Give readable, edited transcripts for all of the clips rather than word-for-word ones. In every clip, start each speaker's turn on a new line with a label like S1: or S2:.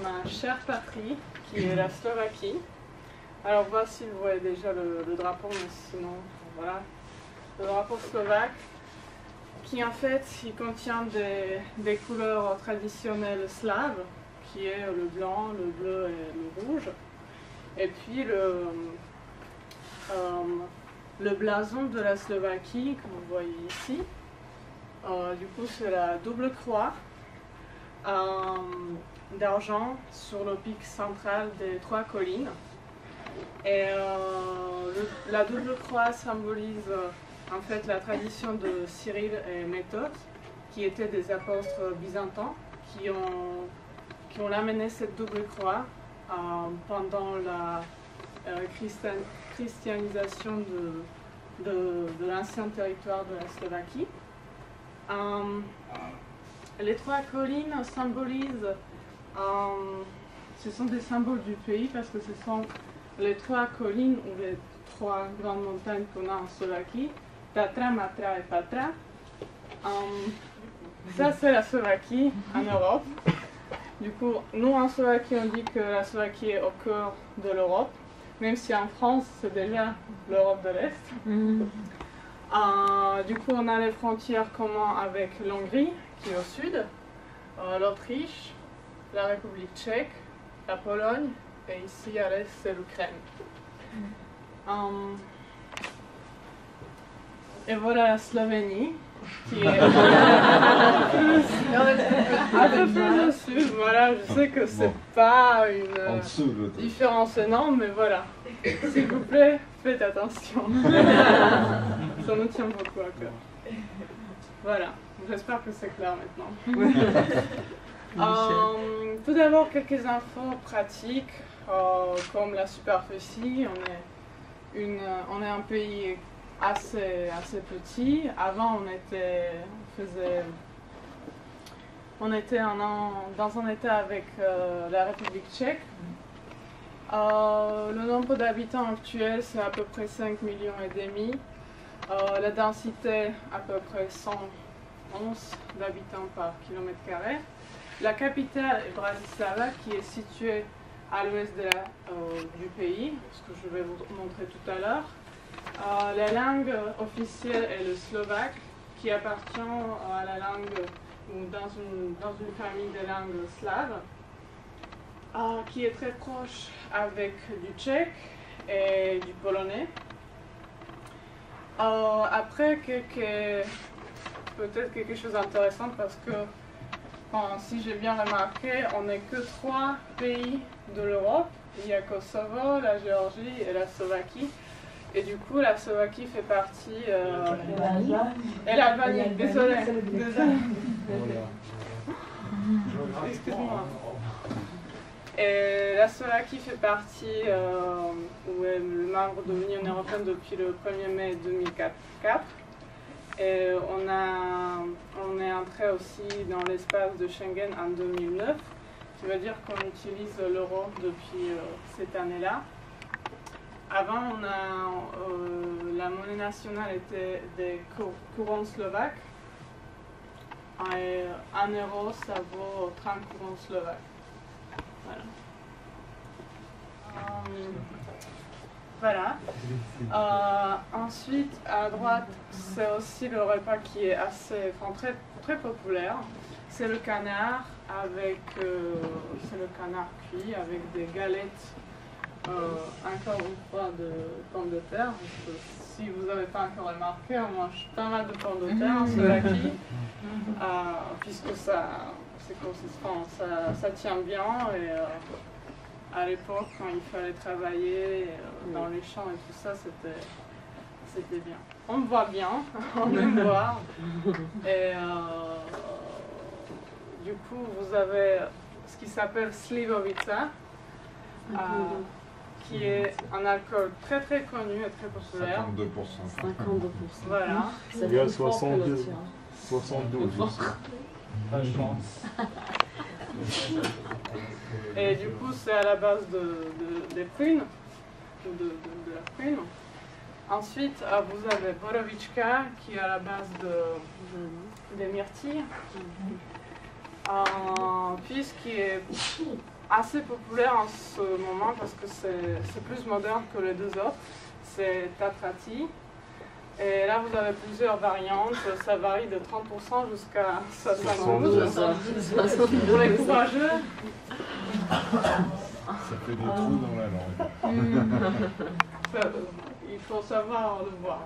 S1: ma chère patrie, qui est la Slovaquie. Alors voici, vous voyez déjà le drapeau, mais sinon, voilà, le drapeau slovaque, qui en fait, il contient des couleurs traditionnelles slaves, qui est le blanc, le bleu et le rouge. Et puis le blason de la Slovaquie, que vous voyez ici. Du coup, c'est la double croix d'argent sur le pic central des trois collines. Et la double croix symbolise en fait la tradition de Cyril et Méthode, qui étaient des apôtres byzantins, qui ont amené cette double croix pendant la christianisation de l'ancien territoire de la Slovaquie. Les trois collines symbolisent, ce sont des symboles du pays parce que ce sont les trois collines ou les trois grandes montagnes qu'on a en Slovaquie, Tatra, Matra et Patra. Ça c'est la Slovaquie en Europe. Du coup, nous en Slovaquie on dit que la Slovaquie est au cœur de l'Europe, même si en France c'est déjà l'Europe de l'Est. Du coup, on a les frontières communes avec l'Hongrie, qui est au sud, l'Autriche, la République tchèque, la Pologne, et ici à l'est, c'est l'Ukraine. Et voilà la Slovénie, qui est un peu plus au sud. Voilà, je sais que c'est pas une différence énorme, mais voilà. S'il vous plaît, faites attention. Ça nous tient beaucoup à cœur. Voilà, j'espère que c'est clair maintenant. Tout d'abord, quelques infos pratiques, comme la superficie. On est un pays assez petit. Avant, on était dans un état avec la République tchèque. Le nombre d'habitants actuel, c'est à peu près 5,5 millions. La densité, à peu près 111 d'habitants par kilomètre carré. La capitale est Bratislava, qui est située à l'ouest du pays, ce que je vais vous montrer tout à l'heure. La langue officielle est le slovaque, qui appartient à la langue, ou dans une famille de langues slaves, qui est très proche avec du tchèque et du polonais. Après, peut-être quelque chose d'intéressant parce que, si j'ai bien remarqué, on n'est que 3 pays de l'Europe. Il y a Kosovo, la Géorgie et la Slovaquie. Et du coup, la Slovaquie fait partie... et l'Albanie, désolé. Excuse-moi. Et la Slovaquie fait partie, ou est membre de l'Union européenne depuis le 1er mai 2004. Et on est entré aussi dans l'espace de Schengen en 2009, qui veut dire qu'on utilise l'euro depuis cette année-là. Avant, la monnaie nationale était des couronnes slovaques. Et 1 euro, ça vaut 30 couronnes slovaques. Voilà. Ensuite, à droite, c'est aussi le repas qui est très, très populaire. C'est le canard cuit avec des galettes, encore une fois, de pommes de terre. Si vous n'avez pas encore remarqué, on mange pas mal de pommes de terre en Slovaquie, puisque c'est consistant, ça tient bien. Et à l'époque, quand il fallait travailler dans les champs et tout ça, c'était bien. On voit bien, on aime voir. Et du coup, vous avez ce qui s'appelle Slivovica, qui est un alcool très très connu et très populaire.
S2: 52%.
S1: Voilà.
S3: Il y a 72 aussi.
S1: Et du coup, c'est à la base des prunes, de la prune. Ensuite, vous avez Borovička, qui est à la base des myrtilles. Puis, ce qui est assez populaire en ce moment parce que c'est plus moderne que les deux autres. C'est Tatrati. Et là, vous avez plusieurs variantes. Ça varie de 30% jusqu'à 72%. Pour les courageux.
S3: Ça fait des trous dans la langue.
S1: Il faut savoir le voir.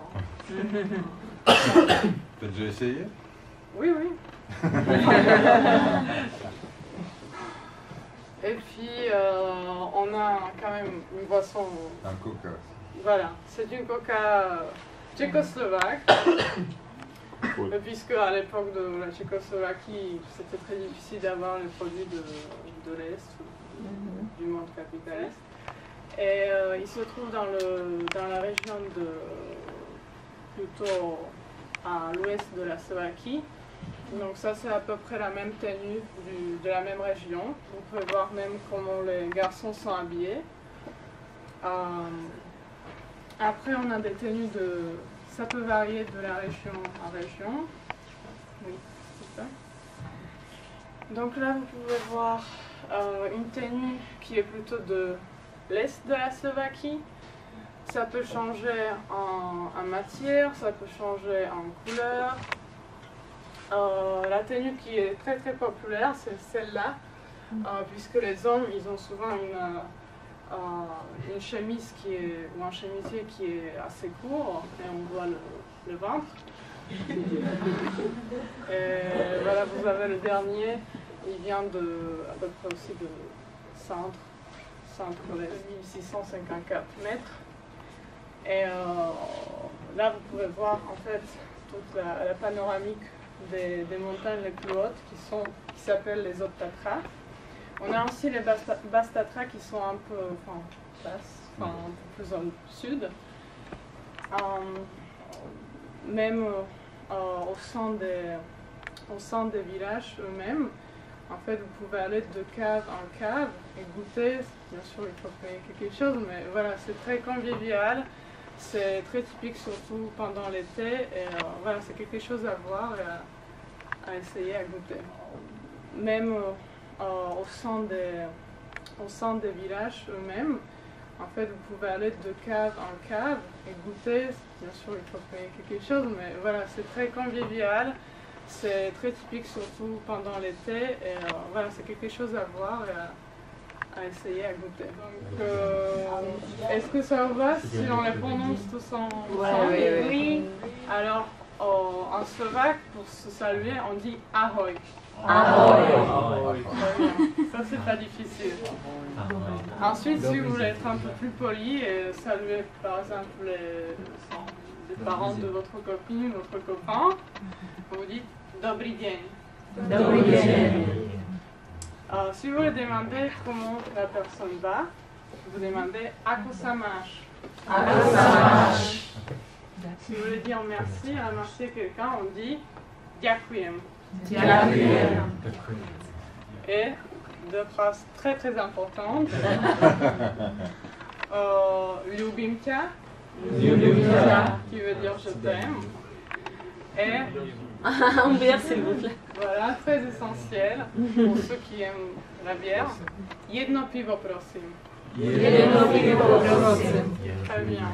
S3: T'as déjà essayé?
S1: Oui, oui. Et puis, on a quand même une boisson.
S3: Un coca.
S1: Voilà, c'est une coca tchécoslovaque. Puisque à l'époque de la Tchécoslovaquie, c'était très difficile d'avoir les produits de l'Est, du monde capitaliste. Et il se trouve dans la région plutôt à l'ouest de la Slovaquie. Donc ça, c'est à peu près la même tenue de la même région. Vous pouvez voir même comment les garçons sont habillés. Après, on a des tenues ça peut varier de la région en région. Oui, c'est ça. Donc là, vous pouvez voir une tenue qui est plutôt de l'est de la Slovaquie. Ça peut changer en matière, ça peut changer en couleur. La tenue qui est très très populaire, c'est celle-là, puisque les hommes, ils ont souvent une chemise ou un chemisier qui est assez court, et on voit le ventre. Et voilà, vous avez le dernier, il vient à peu près aussi de centre les 1654 mètres. Et là, vous pouvez voir en fait toute la panoramique des montagnes les plus hautes qui s'appellent les Hautes Tatras. On a aussi les basses Tatras qui sont un peu basses, un peu plus au sud. Même au centre des villages eux-mêmes, en fait, vous pouvez aller de cave en cave et goûter. Bien sûr, il faut payer quelque chose, mais voilà, c'est très convivial. C'est très typique, surtout pendant l'été. Et voilà, c'est quelque chose à voir et à essayer, à goûter. Même au centre des villages eux-mêmes, en fait, vous pouvez aller de cave en cave et goûter. Bien sûr, il faut payer quelque chose, mais voilà, c'est très convivial. C'est très typique, surtout pendant l'été. Et voilà, c'est quelque chose à voir et à essayer, à goûter. Donc, est-ce que ça vous va si on les prononce tous ensemble? Oui. Alors, en slovaque, pour se saluer, on dit ahoj. Ahoj. Ça, c'est pas difficile. Ensuite, si vous voulez être un peu plus poli et saluer, par exemple, les parents de votre copine ou votre copain, vous dites Dobrý deň.
S2: Dobrý deň.
S1: Si vous voulez demander comment la personne va, vous demandez Ako sa máš.
S2: Ako sa máš.
S1: Si vous voulez dire merci, remercier quelqu'un, on dit Ďakujem.
S2: Ďakujem.
S1: Et deux phrases très très importantes. Ľúbim ťa.
S2: Ľúbim ťa.
S1: Qui veut dire je t'aime. Et
S2: Un bière, s'il vous plaît.
S1: voilà, très essentiel pour ceux qui aiment la bière. Jedno pivo, prosím.
S2: Jedno pivo, prosím.
S1: Très bien.